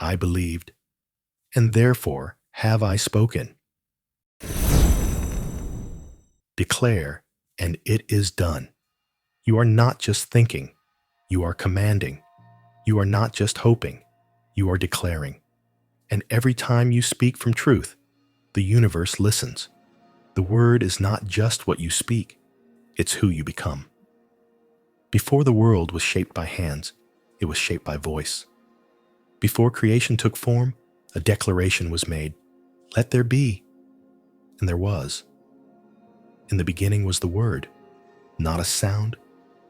I believed, and therefore have I spoken. Declare, and it is done. You are not just thinking, you are commanding. You are not just hoping, you are declaring. And every time you speak from truth, the universe listens. The word is not just what you speak, it's who you become. Before the world was shaped by hands, it was shaped by voice. Before creation took form, a declaration was made. Let there be. And there was. In the beginning was the word, not a sound,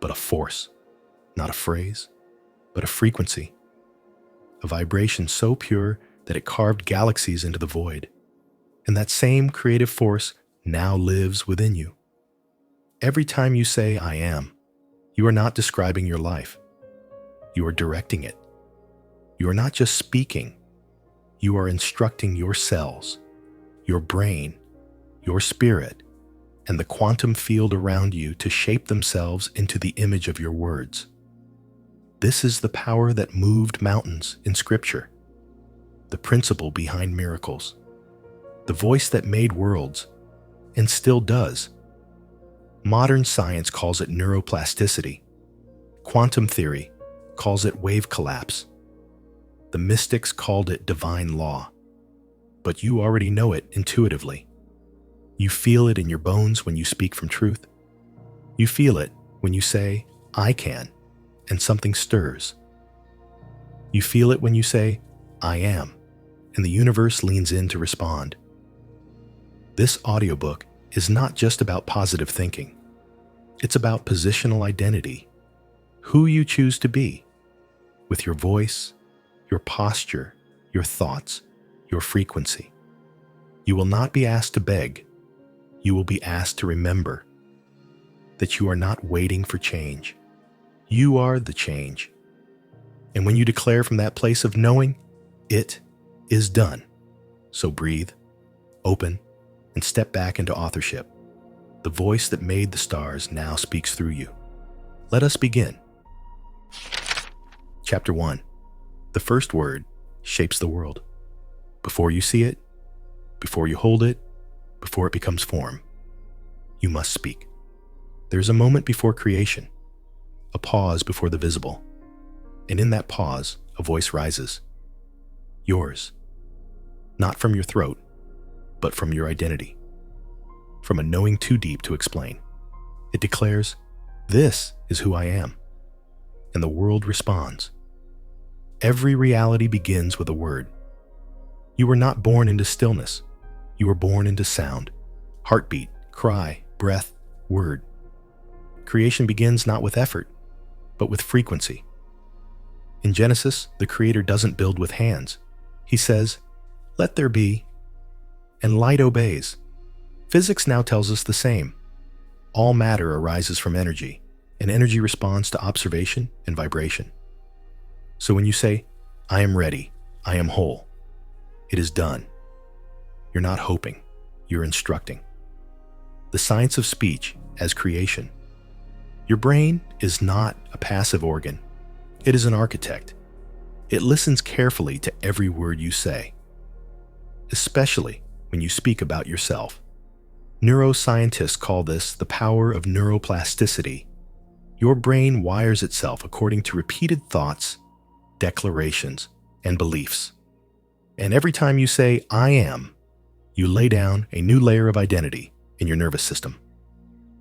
but a force, not a phrase, but a frequency, a vibration so pure that it carved galaxies into the void. And that same creative force now lives within you. Every time you say, I am, you are not describing your life. You are directing it. You are not just speaking. You are instructing your cells, your brain, your spirit, and the quantum field around you to shape themselves into the image of your words. This is the power that moved mountains in Scripture, the principle behind miracles, the voice that made worlds, and still does. Modern science calls it neuroplasticity. Quantum theory calls it wave collapse. The mystics called it divine law. But you already know it intuitively. You feel it in your bones when you speak from truth. You feel it when you say, I can, and something stirs. You feel it when you say, I am, and the universe leans in to respond. This audiobook is not just about positive thinking. It's about positional identity, who you choose to be, with your voice, your posture, your thoughts, your frequency. You will not be asked to beg. You will be asked to remember that you are not waiting for change. You are the change. And when you declare from that place of knowing, it is done. So breathe, open, and step back into authorship. The voice that made the stars now speaks through you. Let us begin. Chapter 1. The first word shapes the world. Before you see it, before you hold it, before it becomes form, you must speak. There's a moment before creation, a pause before the visible, and in that pause, a voice rises. Yours. Not from your throat, but from your identity. From a knowing too deep to explain. It declares, this is who I am. And the world responds. Every reality begins with a word. You were not born into stillness. You were born into sound, heartbeat, cry, breath, word. Creation begins not with effort, but with frequency. In Genesis, the Creator doesn't build with hands. He says, let there be, and light obeys. Physics now tells us the same. All matter arises from energy, and energy responds to observation and vibration. So when you say, I am ready, I am whole, it is done. You're not hoping, you're instructing. The science of speech as creation. Your brain is not a passive organ. It is an architect. It listens carefully to every word you say, especially when you speak about yourself. Neuroscientists call this the power of neuroplasticity. Your brain wires itself according to repeated thoughts, declarations, and beliefs. And every time you say, I am, you lay down a new layer of identity in your nervous system.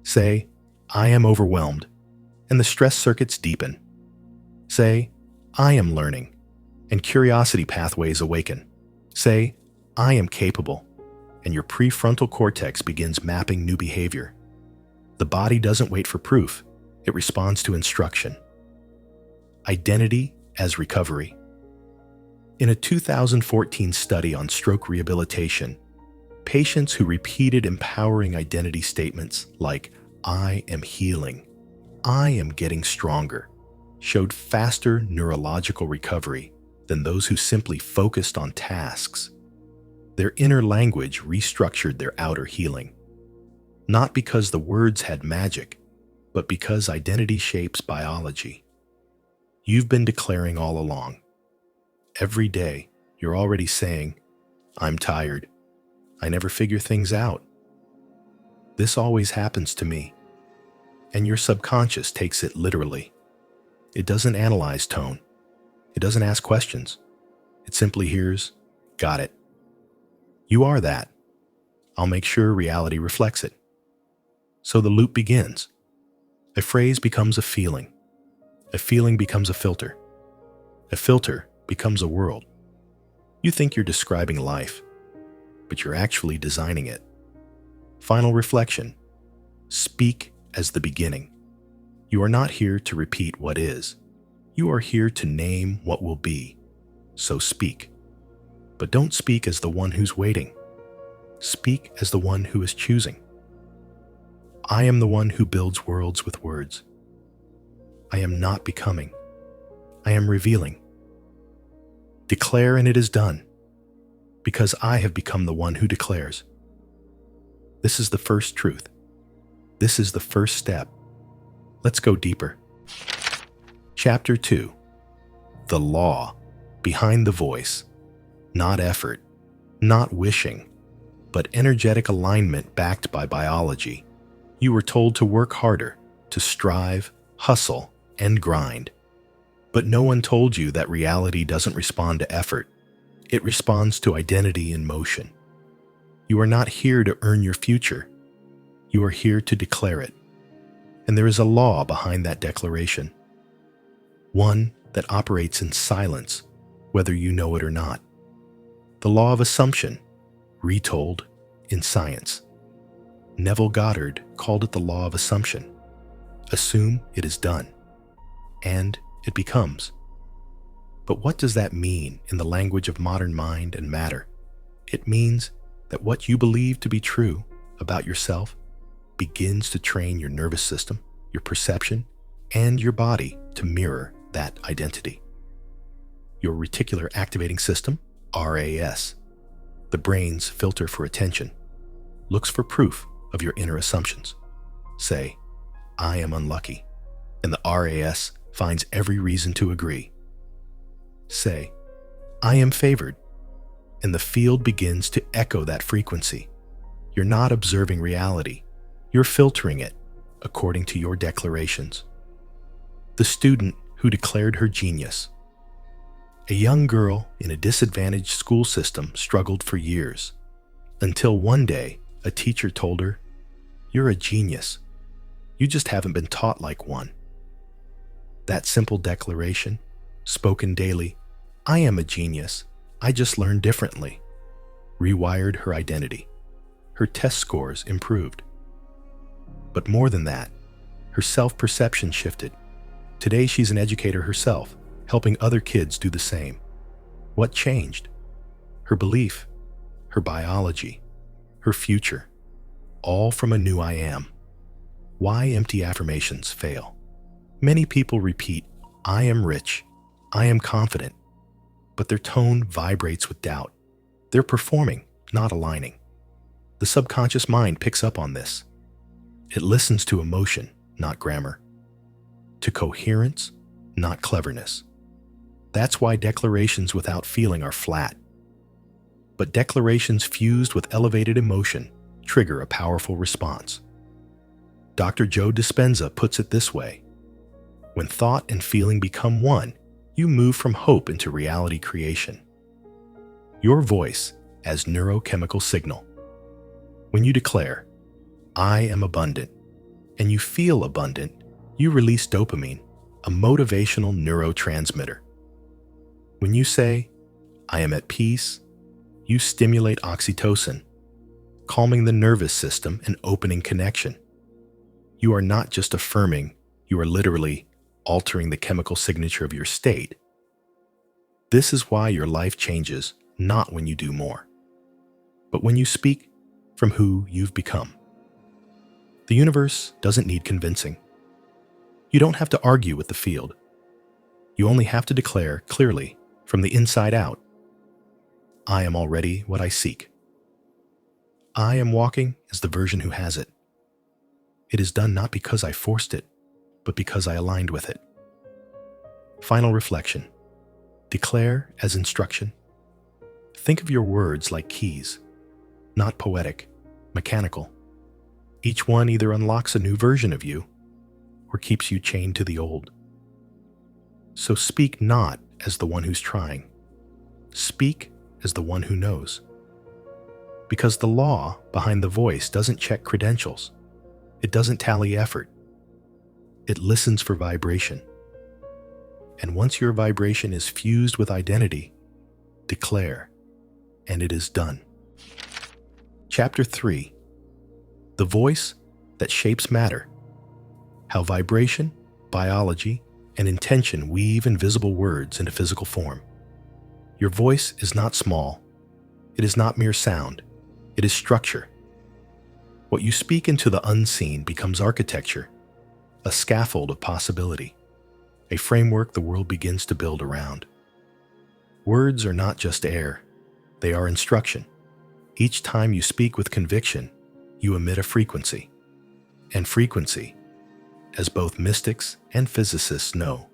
Say, I am overwhelmed, and the stress circuits deepen. Say, I am learning, and curiosity pathways awaken. Say, I am capable, and your prefrontal cortex begins mapping new behavior. The body doesn't wait for proof, it responds to instruction. Identity as recovery. In a 2014 study on stroke rehabilitation, patients who repeated empowering identity statements like, I am healing, I am getting stronger, showed faster neurological recovery than those who simply focused on tasks. Their inner language restructured their outer healing, not because the words had magic, but because identity shapes biology. You've been declaring all along. Every day, you're already saying, I'm tired. I never figure things out. This always happens to me. And your subconscious takes it literally. It doesn't analyze tone. It doesn't ask questions. It simply hears, got it. You are that. I'll make sure reality reflects it. So the loop begins. A phrase becomes a feeling. A feeling becomes a filter. A filter becomes a world. You think you're describing life, but you're actually designing it. Final reflection. Speak as the beginning. You are not here to repeat what is. You are here to name what will be. So speak. But don't speak as the one who's waiting. Speak as the one who is choosing. I am the one who builds worlds with words. I am not becoming. I am revealing. Declare and it is done, because I have become the one who declares. This is the first truth. This is the first step. Let's go deeper. Chapter 2. The law behind the voice. Not effort, not wishing, but energetic alignment backed by biology. You were told to work harder, to strive, hustle, and grind. But no one told you that reality doesn't respond to effort. It responds to identity in motion. You are not here to earn your future. You are here to declare it. And there is a law behind that declaration. One that operates in silence, whether you know it or not. The law of assumption, retold in science. Neville Goddard called it the law of assumption. Assume it is done, and it becomes. But what does that mean in the language of modern mind and matter? It means that what you believe to be true about yourself begins to train your nervous system, your perception, and your body to mirror that identity. Your reticular activating system, RAS, the brain's filter for attention, looks for proof of your inner assumptions. Say, I am unlucky, and the RAS finds every reason to agree. Say, I am favored, and the field begins to echo that frequency. You're not observing reality. You're filtering it according to your declarations. The student who declared her genius. A young girl in a disadvantaged school system struggled for years, until one day a teacher told her, "You're a genius. You just haven't been taught like one." That simple declaration, spoken daily, "I am a genius, I just learned differently," rewired her identity. Her test scores improved. But more than that, her self-perception shifted. Today she's an educator herself, helping other kids do the same. What changed? Her belief, her biology, her future, all from a new I am. Why empty affirmations fail? Many people repeat, "I am rich, I am confident," but their tone vibrates with doubt. They're performing, not aligning. The subconscious mind picks up on this. It listens to emotion, not grammar, to coherence, not cleverness. That's why declarations without feeling are flat. But declarations fused with elevated emotion trigger a powerful response. Dr. Joe Dispenza puts it this way: when thought and feeling become one, you move from hope into reality creation. Your voice as neurochemical signal. When you declare, "I am abundant," and you feel abundant, you release dopamine, a motivational neurotransmitter. When you say, "I am at peace," you stimulate oxytocin, calming the nervous system and opening connection. You are not just affirming, you are literally altering the chemical signature of your state. This is why your life changes, not when you do more, but when you speak from who you've become. The universe doesn't need convincing. You don't have to argue with the field. You only have to declare clearly from the inside out, "I am already what I seek. I am walking as the version who has it. It is done not because I forced it, but because I aligned with it." Final reflection. Declare as instruction. Think of your words like keys, not poetic, mechanical. Each one either unlocks a new version of you or keeps you chained to the old. So speak not as the one who's trying. Speak as the one who knows. Because the law behind the voice doesn't check credentials. It doesn't tally effort. It listens for vibration. And once your vibration is fused with identity, declare, and it is done. Chapter 3. The Voice That Shapes Matter. How vibration, biology, and intention weave invisible words into physical form. Your voice is not small. It is not mere sound. It is structure. What you speak into the unseen becomes architecture, a scaffold of possibility, a framework the world begins to build around. Words are not just air. They are instruction. Each time you speak with conviction, you emit a frequency. And frequency, as both mystics and physicists know,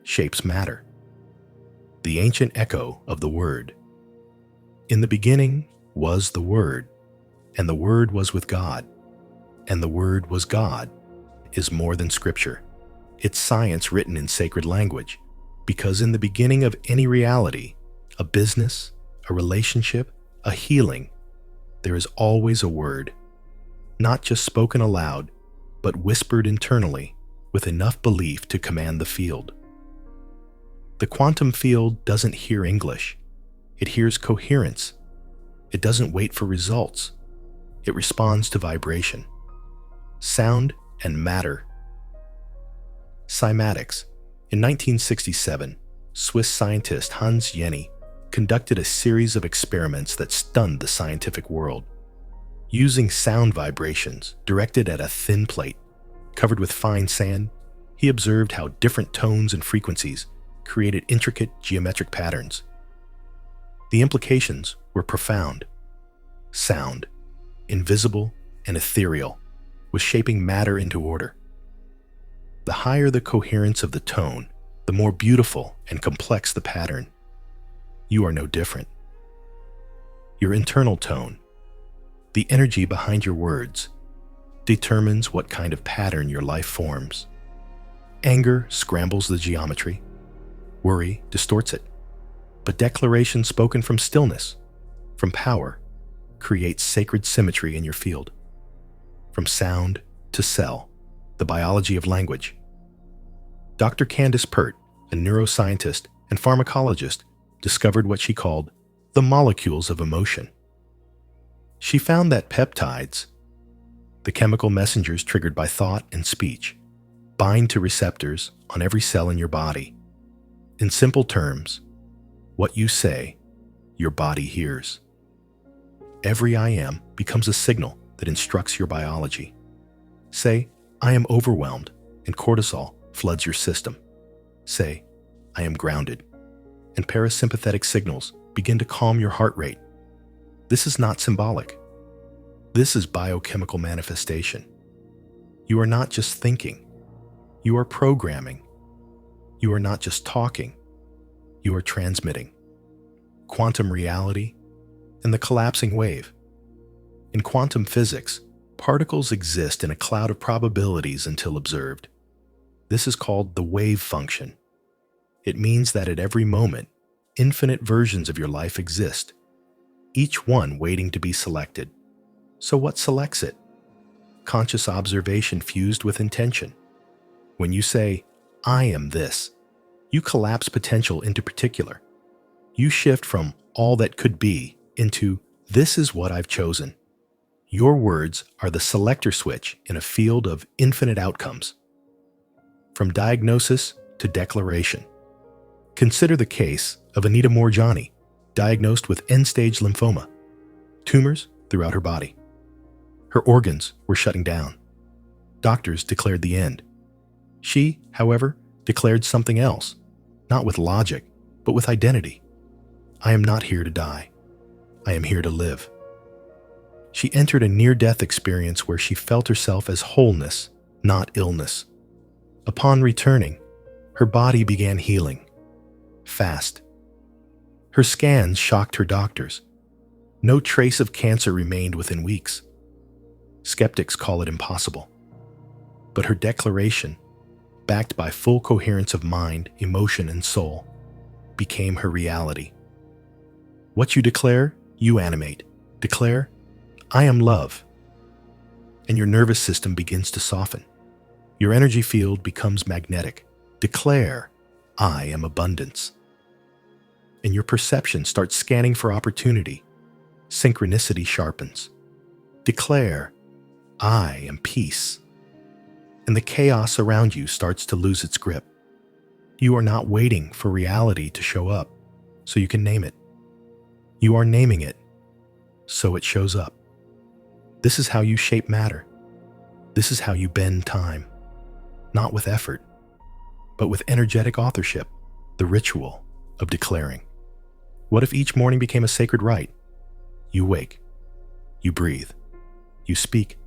shapes matter. The ancient echo of the Word. In the beginning was the Word, and the Word was with God, and the Word was God, is more than Scripture. It's science written in sacred language, because in the beginning of any reality, a business, a relationship, a healing, there is always a word, not just spoken aloud, but whispered internally with enough belief to command the field. The quantum field doesn't hear English. It hears coherence. It doesn't wait for results. It responds to vibration. Sound and matter. Cymatics. In 1967, Swiss scientist Hans Jenny conducted a series of experiments that stunned the scientific world. Using sound vibrations directed at a thin plate covered with fine sand, he observed how different tones and frequencies created intricate geometric patterns. The implications were profound. Sound, invisible and ethereal, was shaping matter into order. The higher the coherence of the tone, the more beautiful and complex the pattern. You are no different. Your internal tone, the energy behind your words, determines what kind of pattern your life forms. Anger scrambles the geometry. Worry distorts it. But declaration spoken from stillness, from power, creates sacred symmetry in your field. From sound to cell, the biology of language. Dr. Candace Pert, a neuroscientist and pharmacologist, discovered what she called the molecules of emotion. She found that peptides, the chemical messengers triggered by thought and speech, bind to receptors on every cell in your body. In simple terms, what you say, your body hears. Every I am becomes a signal that instructs your biology. Say, I am overwhelmed, and cortisol floods your system. Say, I am grounded, and parasympathetic signals begin to calm your heart rate. This is not symbolic. This is biochemical manifestation. You are not just thinking. You are programming. You are not just talking. You are transmitting. Quantum reality and the collapsing wave. In quantum physics, particles exist in a cloud of probabilities until observed. This is called the wave function. It means that at every moment, infinite versions of your life exist, each one waiting to be selected. So what selects it? Conscious observation fused with intention. When you say, I am this, you collapse potential into particular. You shift from all that could be into this is what I've chosen. Your words are the selector switch in a field of infinite outcomes. From diagnosis to declaration. Consider the case of Anita Morjani, diagnosed with end-stage lymphoma, tumors throughout her body. Her organs were shutting down. Doctors declared the end. She, however, declared something else, not with logic, but with identity. I am not here to die. I am here to live. She entered a near-death experience where she felt herself as wholeness, not illness. Upon returning, her body began healing. Fast, Her scans shocked her doctors. No trace of cancer remained within weeks. Skeptics call it impossible. But her declaration, backed by full coherence of mind, emotion, and soul, became her reality. What you declare, you animate. Declare, I am love. And your nervous system begins to soften. Your energy field becomes magnetic. Declare, I am abundance. And your perception starts scanning for opportunity. Synchronicity sharpens. Declare, I am peace. And the chaos around you starts to lose its grip. You are not waiting for reality to show up so you can name it. You are naming it so it shows up. This is how you shape matter. This is how you bend time. Not with effort, but with energetic authorship, the ritual of declaring. What if each morning became a sacred rite? You wake, you breathe, you speak,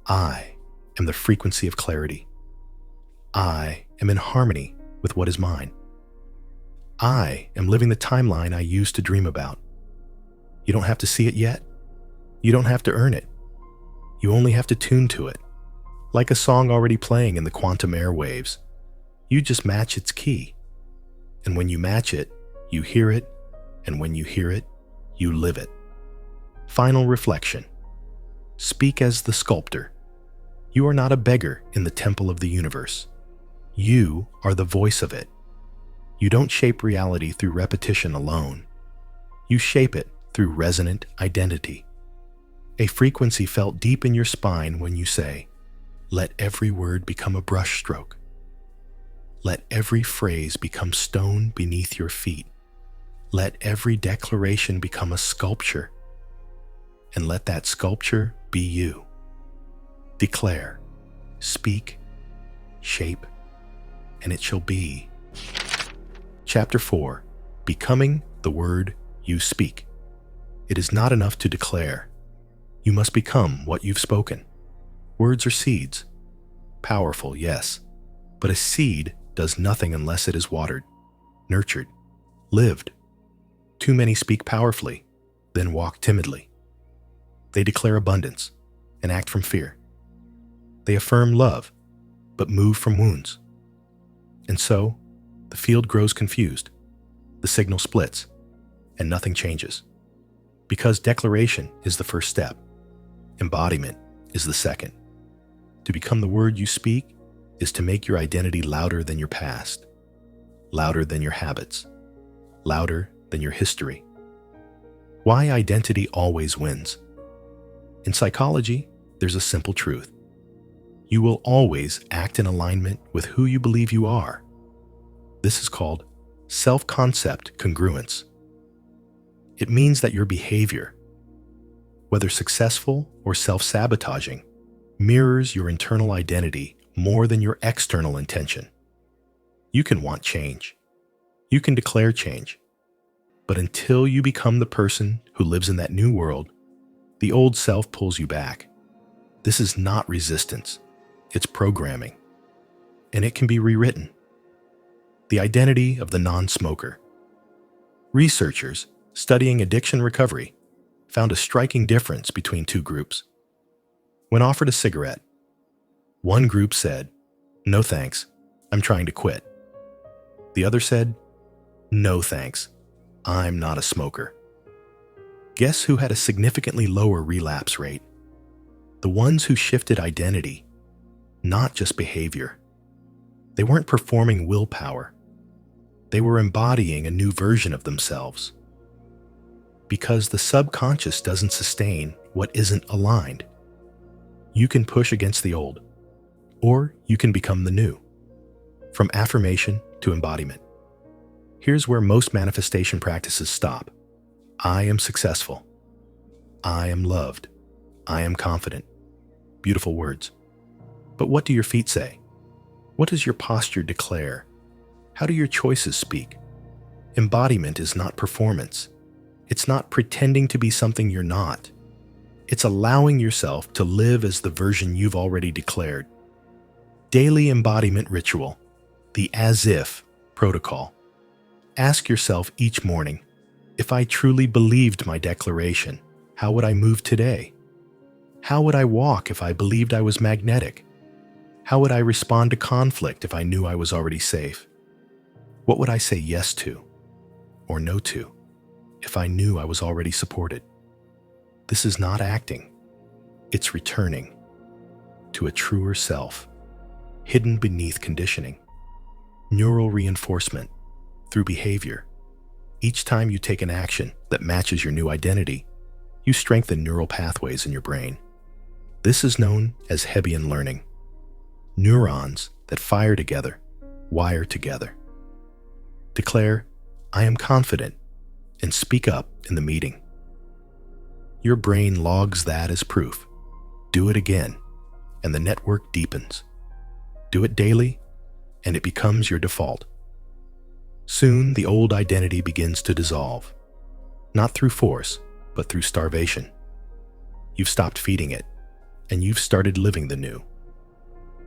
I am the frequency of clarity. I am in harmony with what is mine. I am living the timeline I used to dream about. You don't have to see it yet. You don't have to earn it. You only have to tune to it. Like a song already playing in the quantum airwaves. You just match its key. And when you match it, you hear it. And when you hear it, you live it. Final reflection. Speak as the sculptor. You are not a beggar in the temple of the universe. You are the voice of it. You don't shape reality through repetition alone. You shape it through resonant identity. A frequency felt deep in your spine when you say, let every word become a brushstroke. Let every phrase become stone beneath your feet. Let every declaration become a sculpture. And let that sculpture be you. Declare, speak, shape, and it shall be. Chapter 4. Becoming the word you speak. It is not enough to declare. You must become what you've spoken. Words are seeds. Powerful, yes, but a seed does nothing unless it is watered, nurtured, lived. Too many speak powerfully, then walk timidly. They declare abundance and act from fear. They affirm love, but move from wounds. And so, the field grows confused, the signal splits, and nothing changes. Because declaration is the first step, embodiment is the second. To become the word you speak is to make your identity louder than your past, louder than your habits, louder than your history. Why identity always wins? In psychology, there's a simple truth. You will always act in alignment with who you believe you are. This is called self-concept congruence. It means that your behavior, whether successful or self-sabotaging, mirrors your internal identity more than your external intention. You can want change. You can declare change. But until you become the person who lives in that new world, the old self pulls you back. This is not resistance. It's programming. And it can be rewritten. The identity of the non-smoker. Researchers studying addiction recovery found a striking difference between two groups. When offered a cigarette, one group said, "No thanks, I'm trying to quit." The other said, "No thanks, I'm not a smoker." Guess who had a significantly lower relapse rate? The ones who shifted identity, not just behavior. They weren't performing willpower. They were embodying a new version of themselves. Because the subconscious doesn't sustain what isn't aligned. You can push against the old, or you can become the new. From affirmation to embodiment. Here's where most manifestation practices stop. I am successful. I am loved. I am confident. Beautiful words. But what do your feet say? What does your posture declare? How do your choices speak? Embodiment is not performance. It's not pretending to be something you're not. It's allowing yourself to live as the version you've already declared. Daily embodiment ritual, the as if protocol. Ask yourself each morning, If I truly believed my declaration, how would I move today? How would I walk if I believed I was magnetic? How would I respond to conflict if I knew I was already safe? What would I say yes to or no to if I knew I was already supported? This is not acting. It's returning to a truer self, hidden beneath conditioning. Neural reinforcement through behavior. Each time you take an action that matches your new identity, you strengthen neural pathways in your brain. This is known as Hebbian learning. Neurons that fire together, wire together. Declare, I am confident, and speak up in the meeting. Your brain logs that as proof. Do it again, and the network deepens. Do it daily, and it becomes your default. Soon, the old identity begins to dissolve, not through force, but through starvation. You've stopped feeding it, and you've started living the new.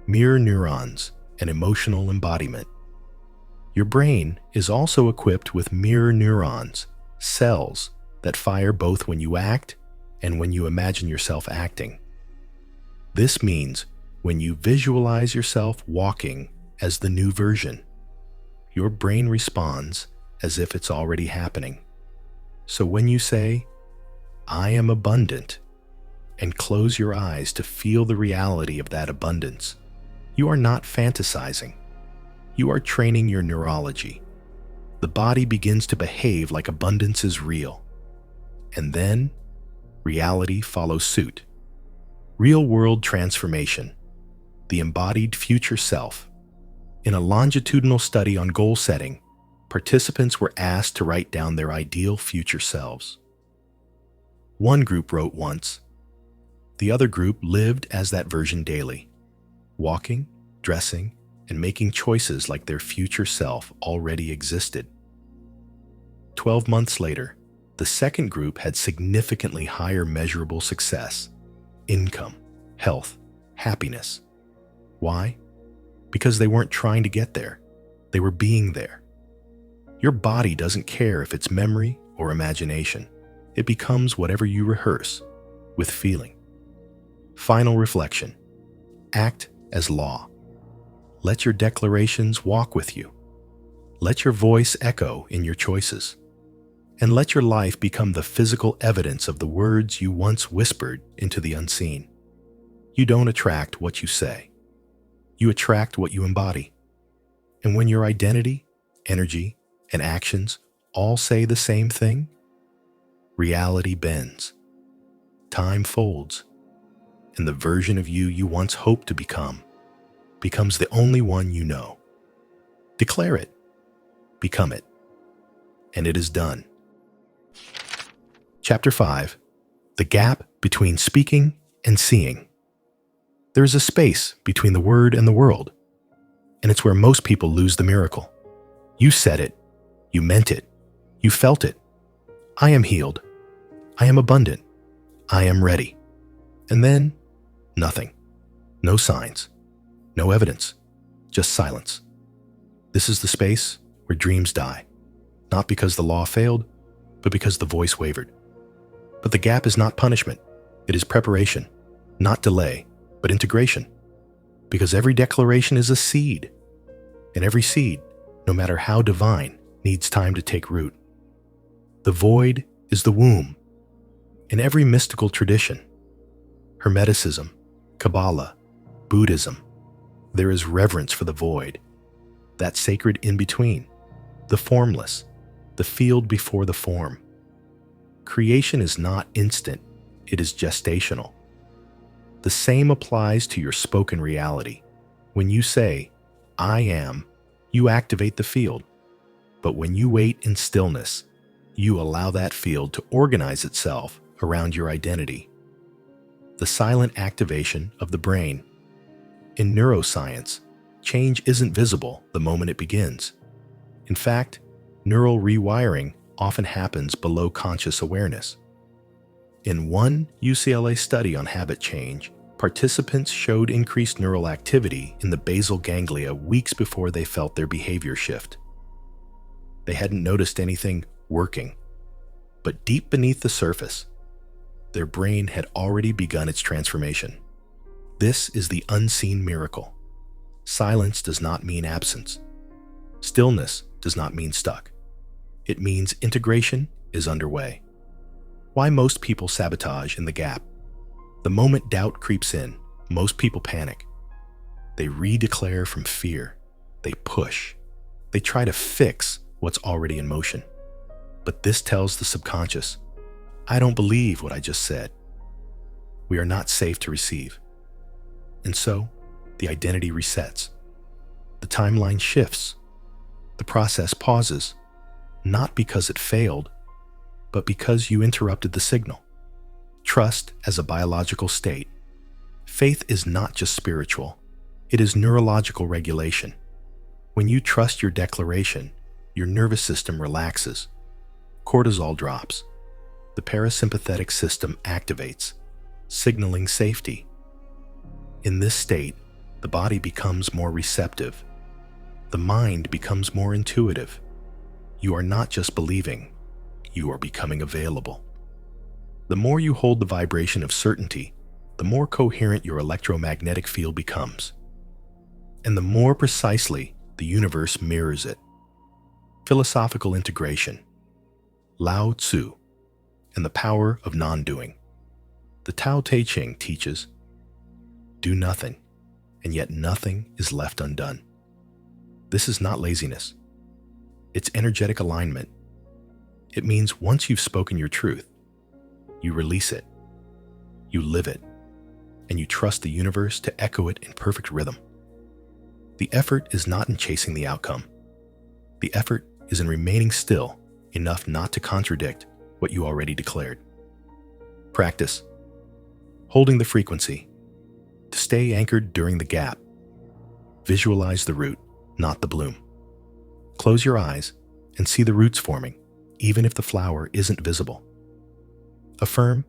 Mirror neurons and emotional embodiment. Your brain is also equipped with mirror neurons, cells that fire both when you act and when you imagine yourself acting. This means when you visualize yourself walking as the new version, your brain responds as if it's already happening. So when you say, I am abundant, and close your eyes to feel the reality of that abundance, you are not fantasizing. You are training your neurology. The body begins to behave like abundance is real. And then, reality follows suit. Real-world transformation, the embodied future self. In a longitudinal study on goal setting, participants were asked to write down their ideal future selves. One group wrote once. The other group lived as that version daily, walking, dressing, and making choices like their future self already existed. 12 months later, the second group had significantly higher measurable success, income, health, happiness. Why? Because they weren't trying to get there. They were being there. Your body doesn't care if it's memory or imagination. It becomes whatever you rehearse with feeling. Final reflection. Act as law. Let your declarations walk with you. Let your voice echo in your choices. And let your life become the physical evidence of the words you once whispered into the unseen. You don't attract what you say. You attract what you embody. And when your identity, energy, and actions all say the same thing, reality bends. Time folds. And the version of you once hoped to become becomes the only one you know. Declare it. Become it. And it is done. Chapter 5. The gap between speaking and seeing. There is a space between the word and the world, and it's where most people lose the miracle. You said it. You meant it. You felt it. I am healed. I am abundant. I am ready. And then, nothing. No signs. No evidence. Just silence. This is the space where dreams die. Not because the law failed, but because the voice wavered. But the gap is not punishment. It is preparation, not delay, but integration. Because every declaration is a seed. And every seed, no matter how divine, needs time to take root. The void is the womb. In every mystical tradition, Hermeticism, Kabbalah, Buddhism, there is reverence for the void, that sacred in-between, the formless, the field before the form. Creation is not instant, it is gestational. The same applies to your spoken reality. When you say, I am, you activate the field. But when you wait in stillness, you allow that field to organize itself around your identity. The silent activation of the brain. In neuroscience, change isn't visible the moment it begins. In fact, neural rewiring often happens below conscious awareness. In one UCLA study on habit change, participants showed increased neural activity in the basal ganglia weeks before they felt their behavior shift. They hadn't noticed anything working, But deep beneath the surface, their brain had already begun its transformation. This is the unseen miracle. Silence does not mean absence. Stillness does not mean stuck. It means integration is underway. Why most people sabotage in the gap? The moment doubt creeps in, most people panic. They redeclare from fear. They push. They try to fix what's already in motion. But this tells the subconscious, I don't believe what I just said. We are not safe to receive. And so, the identity resets. The timeline shifts. The process pauses, not because it failed, but because you interrupted the signal. Trust as a biological state. Faith is not just spiritual. It is neurological regulation. When you trust your declaration, your nervous system relaxes. Cortisol drops. The parasympathetic system activates, signaling safety. In this state, the body becomes more receptive. The mind becomes more intuitive. You are not just believing, you are becoming available. The more you hold the vibration of certainty, the more coherent your electromagnetic field becomes, and the more precisely the universe mirrors it. Philosophical integration, Lao Tzu, and the power of non-doing. The Tao Te Ching teaches, do nothing, and yet nothing is left undone. This is not laziness. It's energetic alignment. It means once you've spoken your truth, you release it, you live it, and you trust the universe to echo it in perfect rhythm. The effort is not in chasing the outcome. The effort is in remaining still enough not to contradict what you already declared. Practice. Holding the frequency. To stay anchored during the gap. Visualize the root, not the bloom. Close your eyes and see the roots forming, even if the flower isn't visible. Affirm,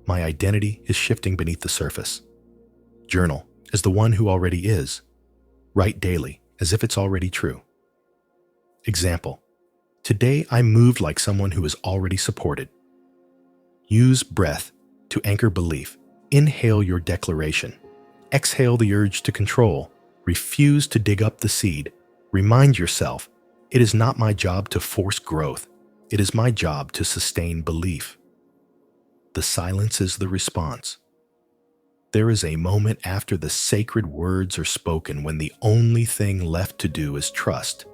my identity is shifting beneath the surface. Journal as the one who already is. Write daily as if it's already true. Example, today I moved like someone who is already supported. Use breath to anchor belief. Inhale your declaration. Exhale the urge to control. Refuse to dig up the seed. Remind yourself, it is not my job to force growth. It is my job to sustain belief. The silence is the response. There is a moment after the sacred words are spoken when the only thing left to do is trust.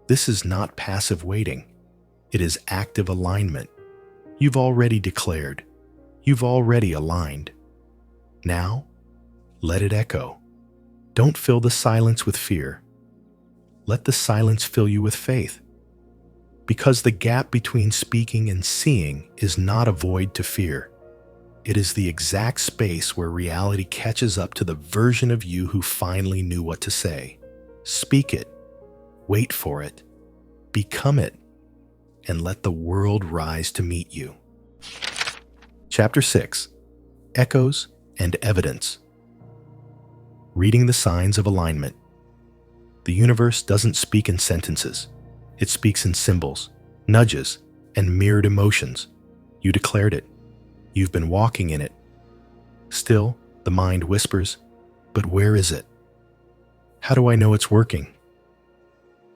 This is not passive waiting. It is active alignment. You've already declared. You've already aligned. Now, let it echo. Don't fill the silence with fear. Let the silence fill you with faith. Because the gap between speaking and seeing is not a void to fear. It is the exact space where reality catches up to the version of you who finally knew what to say. Speak it. Wait for it. Become it. And let the world rise to meet you. Chapter 6. Echoes and Evidence. Reading the signs of alignment. The universe doesn't speak in sentences. It speaks in symbols, nudges, and mirrored emotions. You declared it. You've been walking in it. Still, the mind whispers, but where is it? How do I know it's working?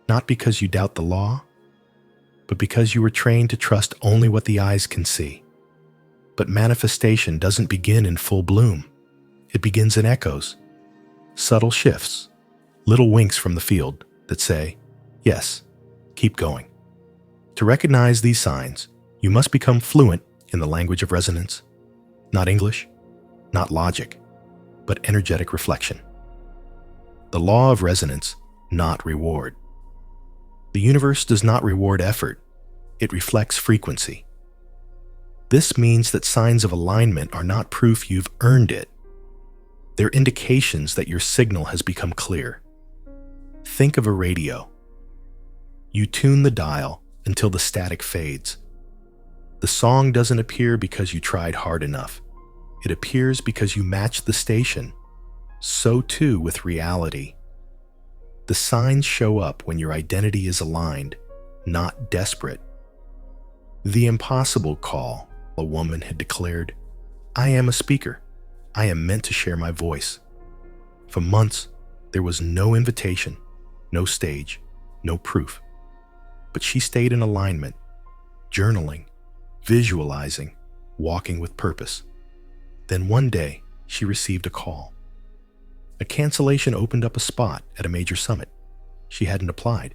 Not because you doubt the law, but because you were trained to trust only what the eyes can see. But manifestation doesn't begin in full bloom. It begins in echoes, subtle shifts, little winks from the field that say, yes, keep going. To recognize these signs, you must become fluent in the language of resonance. Not English, not logic, but energetic reflection. The law of resonance, not reward. The universe does not reward effort. It reflects frequency. This means that signs of alignment are not proof you've earned it. They're indications that your signal has become clear. Think of a radio. You tune the dial until the static fades. The song doesn't appear because you tried hard enough. It appears because you matched the station. So too with reality. The signs show up when your identity is aligned, not desperate. The impossible call, a woman had declared. I am a speaker. I am meant to share my voice. For months, there was no invitation, no stage, no proof. But she stayed in alignment, journaling, visualizing, walking with purpose. Then one day, she received a call. A cancellation opened up a spot at a major summit. She hadn't applied.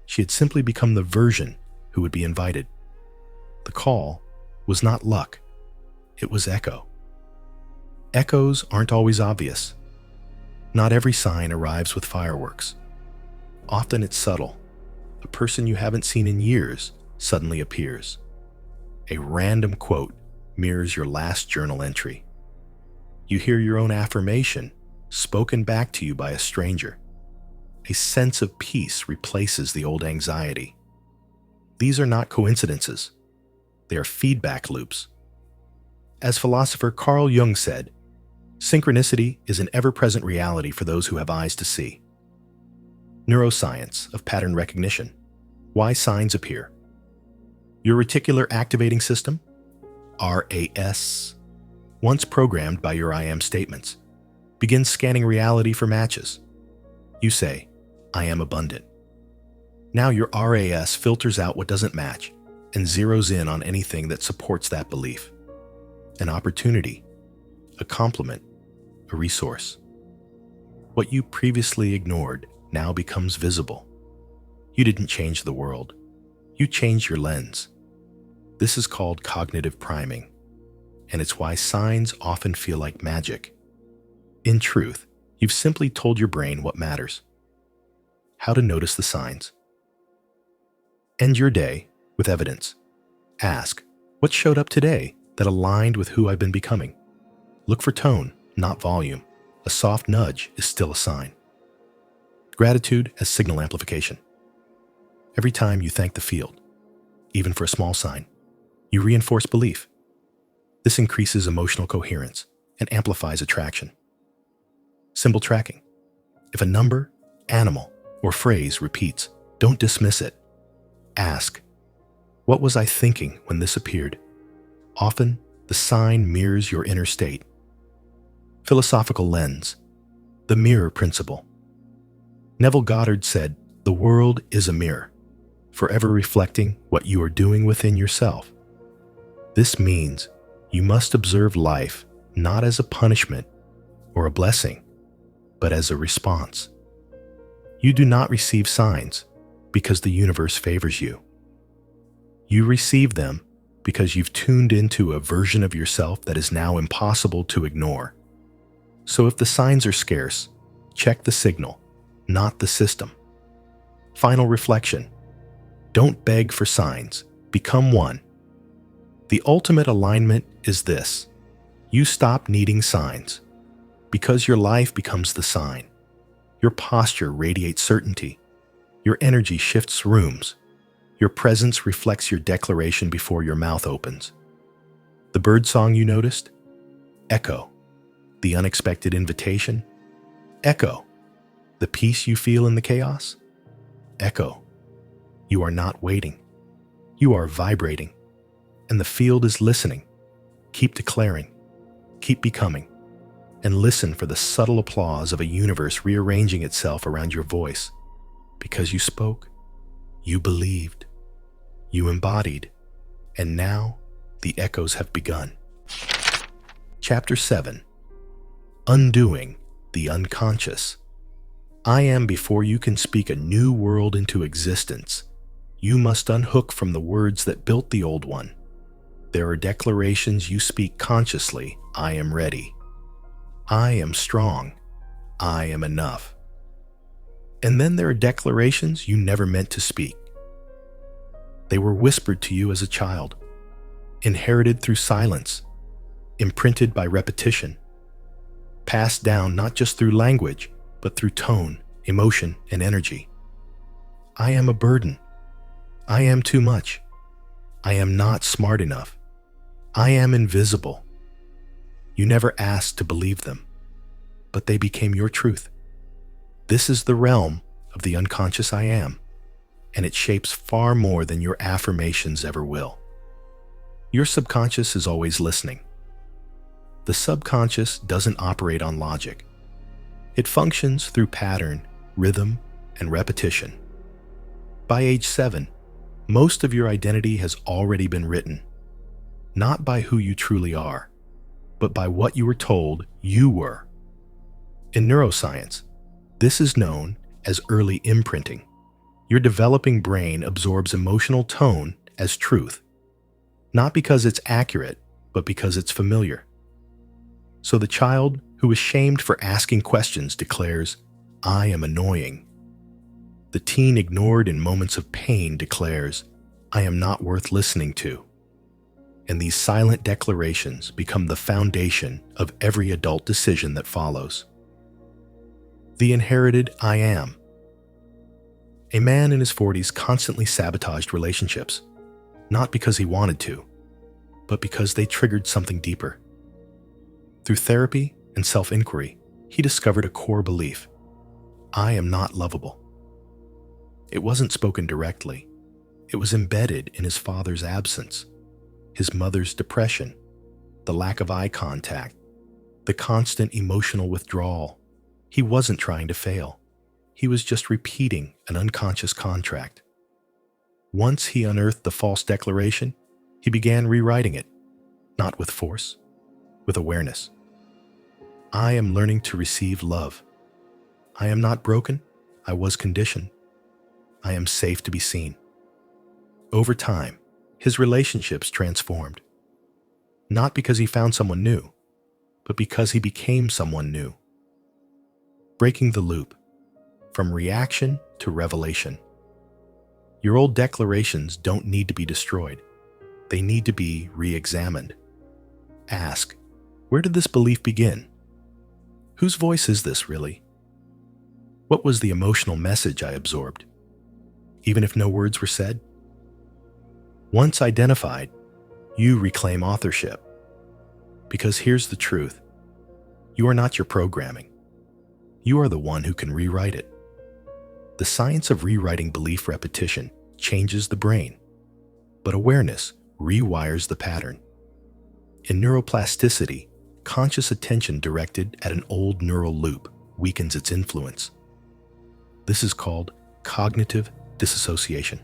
She had simply become the version who would be invited. The call was not luck. It was echo. Echoes aren't always obvious. Not every sign arrives with fireworks. Often it's subtle. A person you haven't seen in years suddenly appears. A random quote mirrors your last journal entry. You hear your own affirmation spoken back to you by a stranger. A sense of peace replaces the old anxiety. These are not coincidences. They are feedback loops. As philosopher Carl Jung said, synchronicity is an ever-present reality for those who have eyes to see. Neuroscience of pattern recognition. Why signs appear. Your reticular activating system, RAS, once programmed by your I am statements, begins scanning reality for matches. You say, I am abundant. Now your RAS filters out what doesn't match and zeroes in on anything that supports that belief. An opportunity, a compliment, a resource. What you previously ignored now becomes visible. You didn't change the world. You changed your lens. This is called cognitive priming, and it's why signs often feel like magic. In truth, you've simply told your brain what matters. How to notice the signs. End your day with evidence. Ask, what showed up today that aligned with who I've been becoming? Look for tone, not volume. A soft nudge is still a sign. Gratitude as signal amplification. Every time you thank the field, even for a small sign, you reinforce belief. This increases emotional coherence and amplifies attraction. Symbol tracking. If a number, animal, or phrase repeats, don't dismiss it. Ask, what was I thinking when this appeared? Often, the sign mirrors your inner state. Philosophical lens. The mirror principle. Neville Goddard said, the world is a mirror, forever reflecting what you are doing within yourself. This means you must observe life not as a punishment or a blessing, but as a response. You do not receive signs because the universe favors you. You receive them because you've tuned into a version of yourself that is now impossible to ignore. So if the signs are scarce, check the signal, not the system. Final reflection. Don't beg for signs. Become one. The ultimate alignment is this. You stop needing signs because your life becomes the sign. Your posture radiates certainty. Your energy shifts rooms. Your presence reflects your declaration before your mouth opens. The bird song you noticed? Echo. The unexpected invitation? Echo. The peace you feel in the chaos? Echo. You are not waiting. You are vibrating. And the field is listening. Keep declaring. Keep becoming. And listen for the subtle applause of a universe rearranging itself around your voice. Because you spoke, you believed, you embodied, and now the echoes have begun. Chapter 7. Undoing the unconscious. I am before you can speak a new world into existence. You must unhook from the words that built the old one. There are declarations you speak consciously. I am ready. I am strong. I am enough. And then there are declarations you never meant to speak. They were whispered to you as a child, inherited through silence, imprinted by repetition, passed down not just through language, but through tone, emotion, and energy. I am a burden. I am too much. I am not smart enough. I am invisible. You never asked to believe them, but they became your truth. This is the realm of the unconscious I am, and it shapes far more than your affirmations ever will. Your subconscious is always listening. The subconscious doesn't operate on logic. It functions through pattern, rhythm, and repetition. By age 7, most of your identity has already been written, not by who you truly are, but by what you were told you were. In neuroscience, this is known as early imprinting. Your developing brain absorbs emotional tone as truth, not because it's accurate, but because it's familiar. So the child who is shamed for asking questions declares, "I am annoying." The teen ignored in moments of pain declares, "I am not worth listening to." And these silent declarations become the foundation of every adult decision that follows. The inherited I am. A man in his 40s constantly sabotaged relationships, not because he wanted to, but because they triggered something deeper. Through therapy and self-inquiry, he discovered a core belief: I am not lovable. It wasn't spoken directly. It was embedded in his father's absence, his mother's depression, the lack of eye contact, the constant emotional withdrawal. He wasn't trying to fail. He was just repeating an unconscious contract. Once he unearthed the false declaration, he began rewriting it, not with force, with awareness. I am learning to receive love. I am not broken. I was conditioned. I am safe to be seen. Over time, his relationships transformed. Not because he found someone new, but because he became someone new. Breaking the loop, from reaction to revelation. Your old declarations don't need to be destroyed. They need to be re-examined. Ask, where did this belief begin? Whose voice is this really? What was the emotional message I absorbed, even if no words were said? Once identified, you reclaim authorship. Because here's the truth. You are not your programming. You are the one who can rewrite it. The science of rewriting belief repetition changes the brain, but awareness rewires the pattern. In neuroplasticity, conscious attention directed at an old neural loop weakens its influence. This is called cognitive disassociation.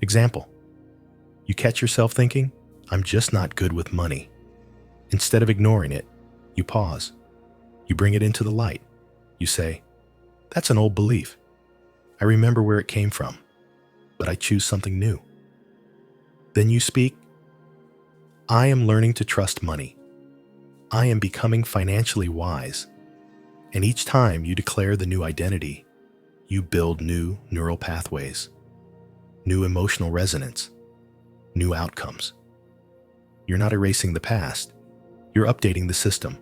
Example: you catch yourself thinking, "I'm just not good with money." Instead of ignoring it, you pause. You bring it into the light. You say, "That's an old belief. I remember where it came from, but I choose something new." Then you speak, "I am learning to trust money. I am becoming financially wise." And each time you declare the new identity, you build new neural pathways, new emotional resonance, new outcomes. You're not erasing the past. You're updating the system,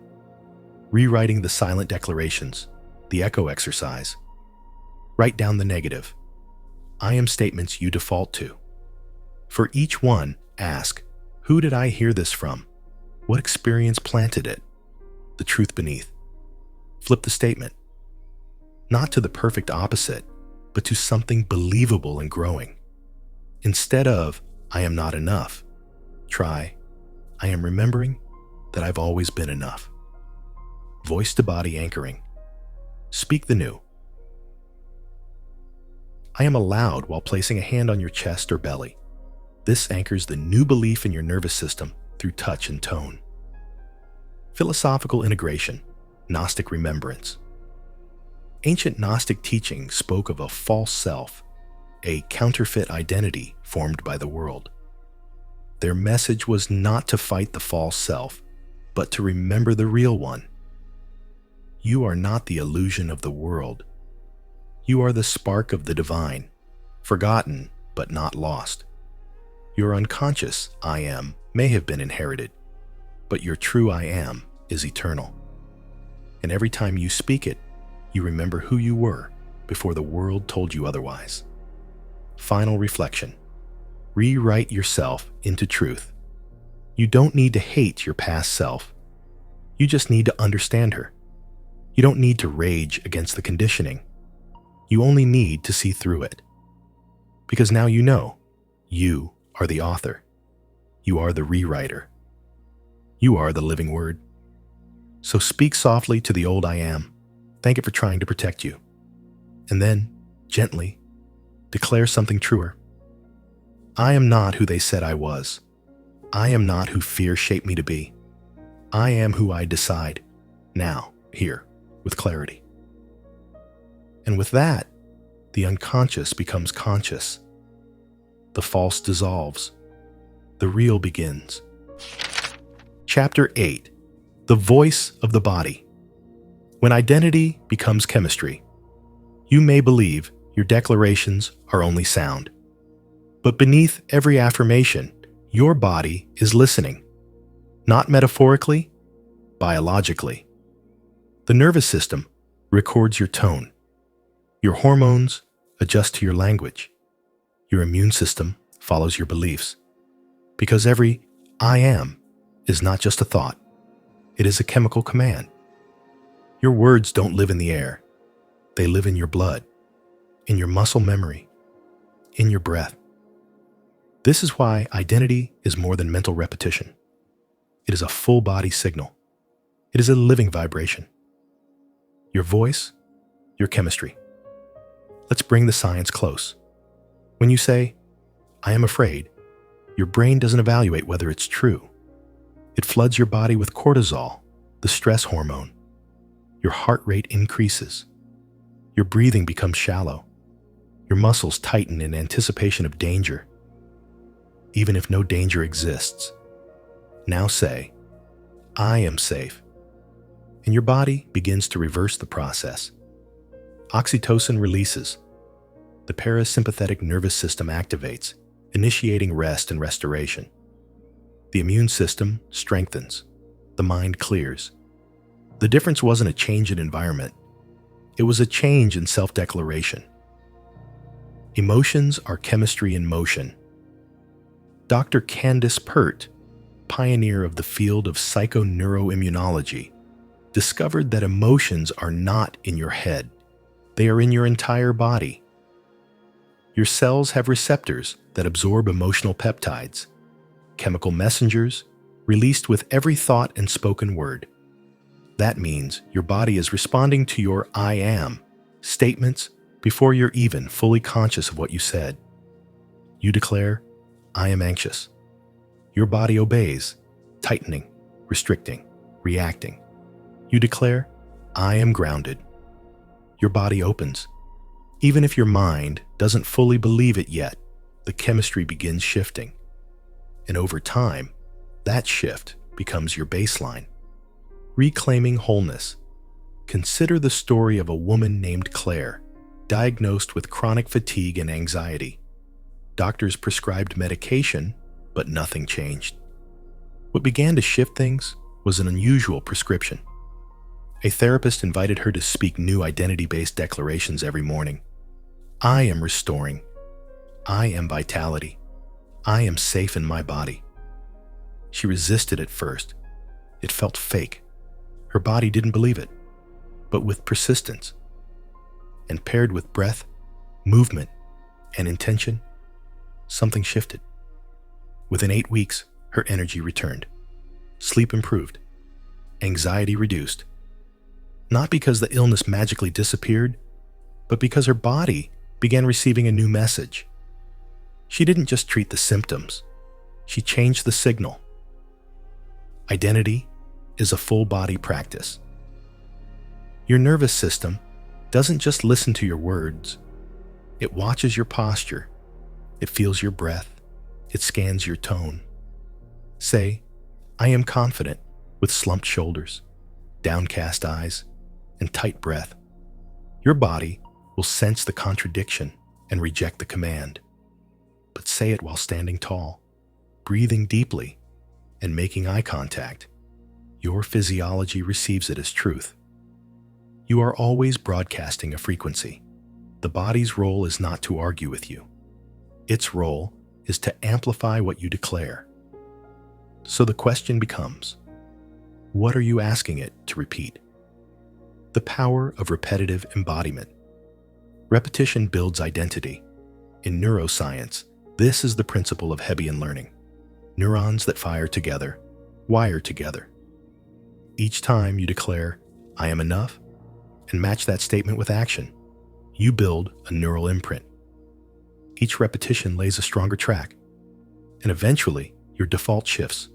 rewriting the silent declarations, the echo exercise. Write down the negative, I am statements you default to. For each one, ask, who did I hear this from? What experience planted it? The truth beneath. Flip the statement. Not to the perfect opposite, but to something believable and growing. Instead of, I am not enough, try, I am remembering that I've always been enough. Voice to body anchoring. Speak the new. I am allowed while placing a hand on your chest or belly. This anchors the new belief in your nervous system through touch and tone. Philosophical integration, Gnostic remembrance. Ancient Gnostic teaching spoke of a false self, a counterfeit identity formed by the world. Their message was not to fight the false self, but to remember the real one. You are not the illusion of the world. You are the spark of the divine, forgotten but not lost. Your unconscious I am may have been inherited, but your true I am is eternal. And every time you speak it, you remember who you were before the world told you otherwise. Final reflection. Rewrite yourself into truth. You don't need to hate your past self. You just need to understand her. You don't need to rage against the conditioning. You only need to see through it. Because now you know, you are the author. You are the rewriter. You are the living word. So speak softly to the old I am. Thank it for trying to protect you. And then, gently, declare something truer. I am not who they said I was. I am not who fear shaped me to be. I am who I decide, now, here, with clarity. And with that, the unconscious becomes conscious. The false dissolves. The real begins. Chapter 8. The Voice of the Body. When identity becomes chemistry, you may believe your declarations are only sound. But beneath every affirmation, your body is listening. Not metaphorically, biologically. The nervous system records your tone. Your hormones adjust to your language. Your immune system follows your beliefs. Because every I am is not just a thought. It is a chemical command. Your words don't live in the air. They live in your blood, in your muscle memory, in your breath. This is why identity is more than mental repetition. It is a full body signal. It is a living vibration. Your voice, your chemistry. Let's bring the science close. When you say, I am afraid, your brain doesn't evaluate whether it's true. It floods your body with cortisol, the stress hormone. Your heart rate increases. Your breathing becomes shallow. Your muscles tighten in anticipation of danger. Even if no danger exists, now say, I am safe. And your body begins to reverse the process. Oxytocin releases. The parasympathetic nervous system activates, initiating rest and restoration. The immune system strengthens. The mind clears. The difference wasn't a change in environment. It was a change in self-declaration. Emotions are chemistry in motion. Dr. Candace Pert, pioneer of the field of psychoneuroimmunology, discovered that emotions are not in your head. They are in your entire body. Your cells have receptors that absorb emotional peptides, chemical messengers released with every thought and spoken word. That means your body is responding to your I am statements before you're even fully conscious of what you said. You declare, I am anxious. Your body obeys, tightening, restricting, reacting. You declare, I am grounded. Your body opens. Even if your mind doesn't fully believe it yet, the chemistry begins shifting. And over time, that shift becomes your baseline. Reclaiming wholeness. Consider the story of a woman named Claire, diagnosed with chronic fatigue and anxiety. Doctors prescribed medication, but nothing changed. What began to shift things was an unusual prescription. A therapist invited her to speak new identity-based declarations every morning. I am restoring. I am vitality. I am safe in my body. She resisted at first. It felt fake. Her body didn't believe it. But with persistence, and paired with breath, movement, and intention, something shifted. Within 8 weeks, her energy returned. Sleep improved. Anxiety reduced. Not because the illness magically disappeared, but because her body began receiving a new message. She didn't just treat the symptoms. She changed the signal. Identity is a full-body practice. Your nervous system doesn't just listen to your words. It watches your posture. It feels your breath. It scans your tone. Say, I am confident, with slumped shoulders, downcast eyes, and tight breath. Your body will sense the contradiction and reject the command. But say it while standing tall, breathing deeply, and making eye contact. Your physiology receives it as truth. You are always broadcasting a frequency. The body's role is not to argue with you. Its role is to amplify what you declare. So the question becomes, what are you asking it to repeat? The power of repetitive embodiment. Repetition builds identity. In neuroscience, this is the principle of Hebbian learning. Neurons that fire together, wire together. Each time you declare, I am enough, and match that statement with action, you build a neural imprint. Each repetition lays a stronger track, and eventually your default shifts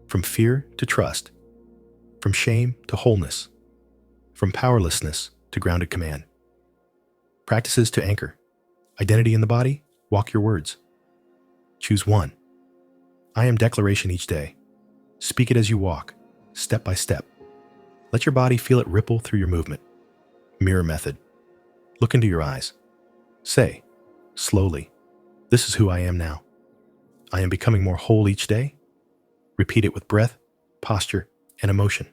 from fear to trust, from shame to wholeness, from powerlessness to grounded command. Practices to anchor. Identity in the body, walk your words. Choose one. I am declaration each day. Speak it as you walk, step by step. Let your body feel it ripple through your movement. Mirror method. Look into your eyes. Say, slowly, this is who I am now. I am becoming more whole each day. Repeat it with breath, posture, and emotion.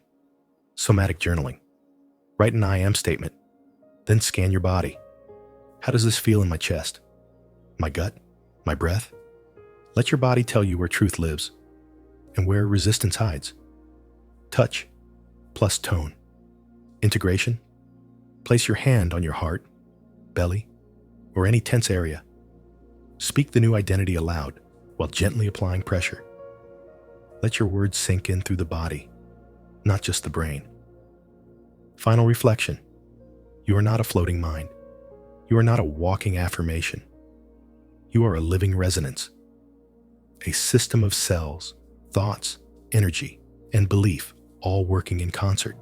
Somatic journaling. Write an I am statement. Then scan your body. How does this feel in my chest? My gut? My breath? Let your body tell you where truth lives and where resistance hides. Touch plus tone. Integration. Place your hand on your heart, belly, or any tense area. Speak the new identity aloud while gently applying pressure. Let your words sink in through the body, not just the brain. Final reflection. You are not a floating mind. You are not a walking affirmation. You are a living resonance, a system of cells, thoughts, energy, and belief all working in concert.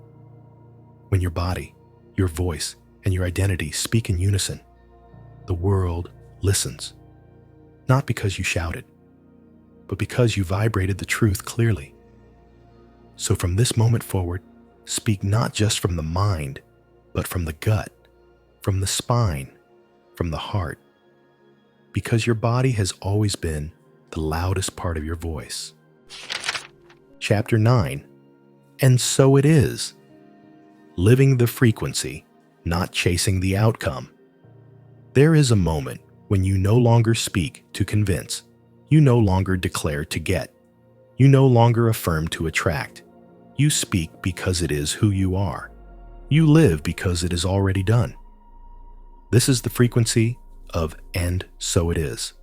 When your body, your voice, and your identity speak in unison, the world listens. Not because you shouted, but because you vibrated the truth clearly. So from this moment forward, speak not just from the mind, but from the gut, from the spine, from the heart, because your body has always been the loudest part of your voice. Chapter 9, and so it is. Living the frequency, not chasing the outcome. There is a moment when you no longer speak to convince. You no longer declare to get. You no longer affirm to attract. You speak because it is who you are. You live because it is already done. This is the frequency of and so it is.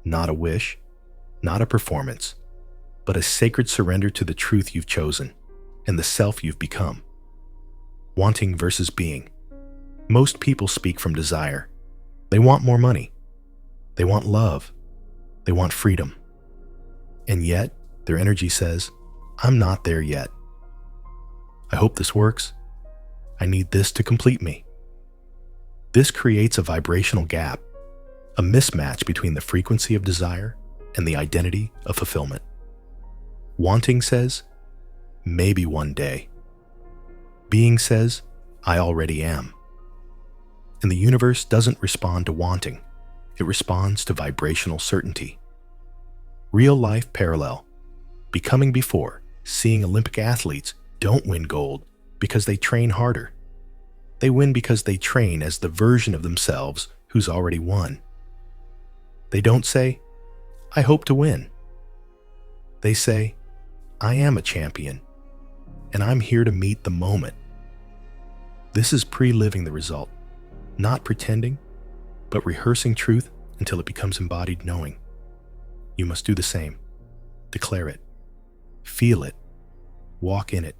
Not a wish, not a performance, but a sacred surrender to the truth you've chosen and the self you've become. Wanting versus being. Most people speak from desire. They want more money. They want love. They want freedom. And yet, their energy says, I'm not there yet. I hope this works. I need this to complete me. This creates a vibrational gap, a mismatch between the frequency of desire and the identity of fulfillment. Wanting says, maybe one day. Being says, I already am. And the universe doesn't respond to wanting. It responds to vibrational certainty. Real life parallel. Becoming before, seeing Olympic athletes don't win gold because they train harder. They win because they train as the version of themselves who's already won. They don't say, I hope to win. They say, I am a champion, and I'm here to meet the moment. This is pre-living the result, not pretending, but rehearsing truth until it becomes embodied knowing. You must do the same. Declare it. Feel it. Walk in it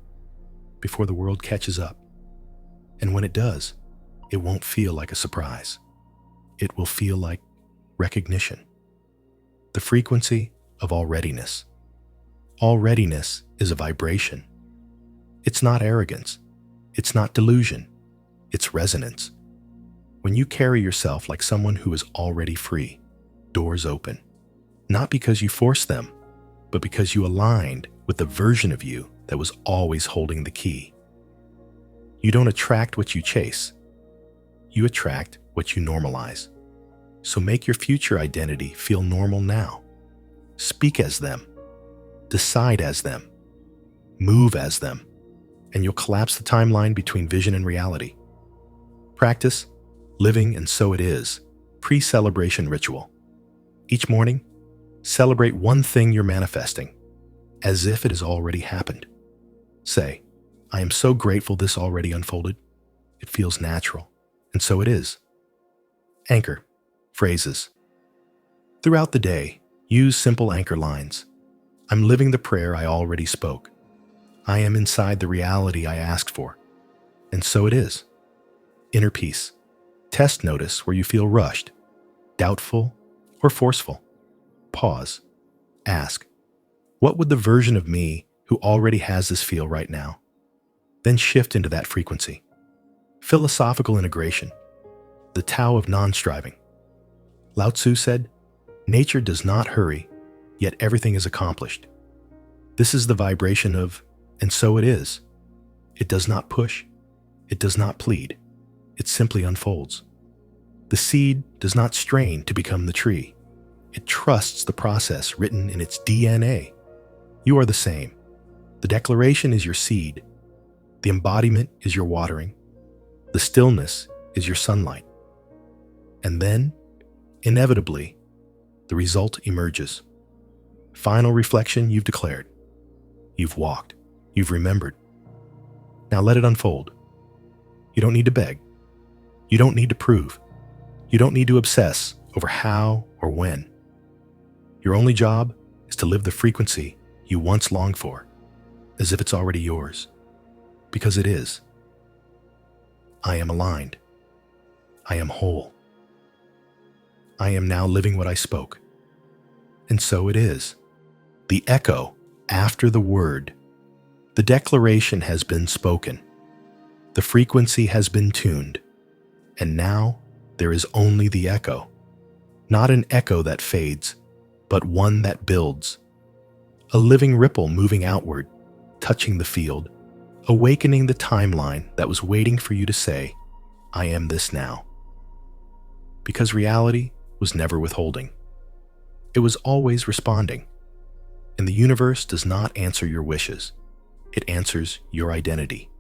before the world catches up. And when it does, it won't feel like a surprise. It will feel like recognition. The frequency of alreadiness. Alreadiness is a vibration. It's not arrogance. It's not delusion. It's resonance. When you carry yourself like someone who is already free, doors open. Not because you forced them, but because you aligned with the version of you that was always holding the key. You don't attract what you chase. You attract what you normalize. So make your future identity feel normal now. Speak as them. Decide as them. Move as them. And you'll collapse the timeline between vision and reality. Practice, living and so it is, pre-celebration ritual. Each morning, celebrate one thing you're manifesting, as if it has already happened. Say, I am so grateful this already unfolded. It feels natural, and so it is. Anchor, phrases. Throughout the day, Use simple anchor lines. I'm living the prayer I already spoke. I am inside the reality I asked for. And so it is. Inner peace. Test notice where you feel rushed, doubtful, or forceful. Pause. Ask, what would the version of me who already has this feel right now? Then shift into that frequency. Philosophical integration. The Tao of non-striving. Lao Tzu said, nature does not hurry, yet everything is accomplished. This is the vibration of, and so it is. It does not push. It does not plead. It simply unfolds. The seed does not strain to become the tree. It trusts the process written in its DNA. You are the same. The declaration is your seed. The embodiment is your watering. The stillness is your sunlight. And then, inevitably, the result emerges. Final reflection, you've declared. You've walked. You've remembered. Now let it unfold. You don't need to beg. You don't need to prove. You don't need to obsess over how or when. Your only job is to live the frequency you once longed for, as if it's already yours. Because it is. I am aligned. I am whole. I am now living what I spoke. And so it is. The echo after the word. The declaration has been spoken. The frequency has been tuned. And now there is only the echo. Not an echo that fades, but one that builds. A living ripple moving outward, touching the field, awakening the timeline that was waiting for you to say, I am this now. Because reality was never withholding. It was always responding. And the universe does not answer your wishes. It answers your identity.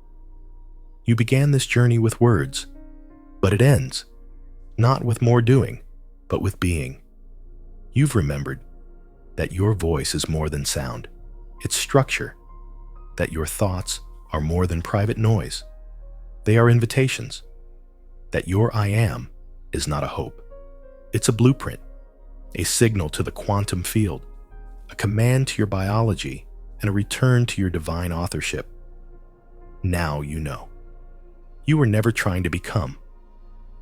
You began this journey with words, but it ends, not with more doing, but with being. You've remembered that your voice is more than sound. It's structure. That your thoughts are more than private noise. They are invitations. That your I am is not a hope. It's a blueprint, a signal to the quantum field, a command to your biology, and a return to your divine authorship. Now you know. You were never trying to become.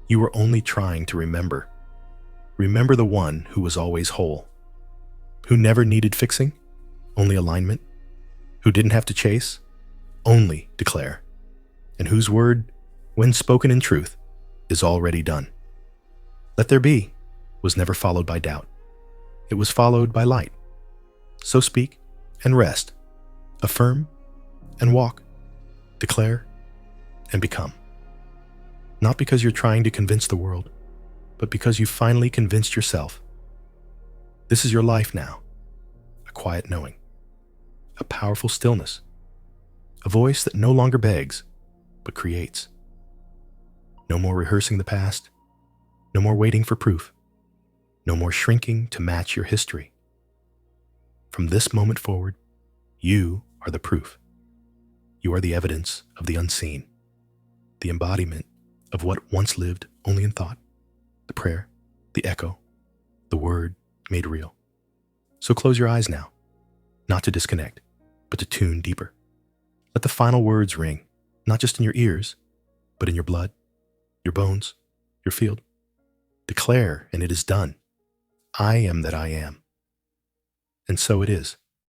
You were only trying to remember. Remember the one who was always whole, who never needed fixing, only alignment, who didn't have to chase, only declare, and whose word, when spoken in truth, is already done. Let there be was never followed by doubt. It was followed by light. So speak and rest, affirm and walk, declare and become. Not because you're trying to convince the world, but because you've finally convinced yourself. This is your life now, a quiet knowing, a powerful stillness, a voice that no longer begs, but creates. No more rehearsing the past, no more waiting for proof, no more shrinking to match your history. From this moment forward, you are the proof. You are the evidence of the unseen, the embodiment of what once lived only in thought, the prayer, the echo, the word made real. So close your eyes now, not to disconnect, but to tune deeper. Let the final words ring, not just in your ears, but in your blood, your bones, your field. Declare, and it is done. I am that I am. And so it is.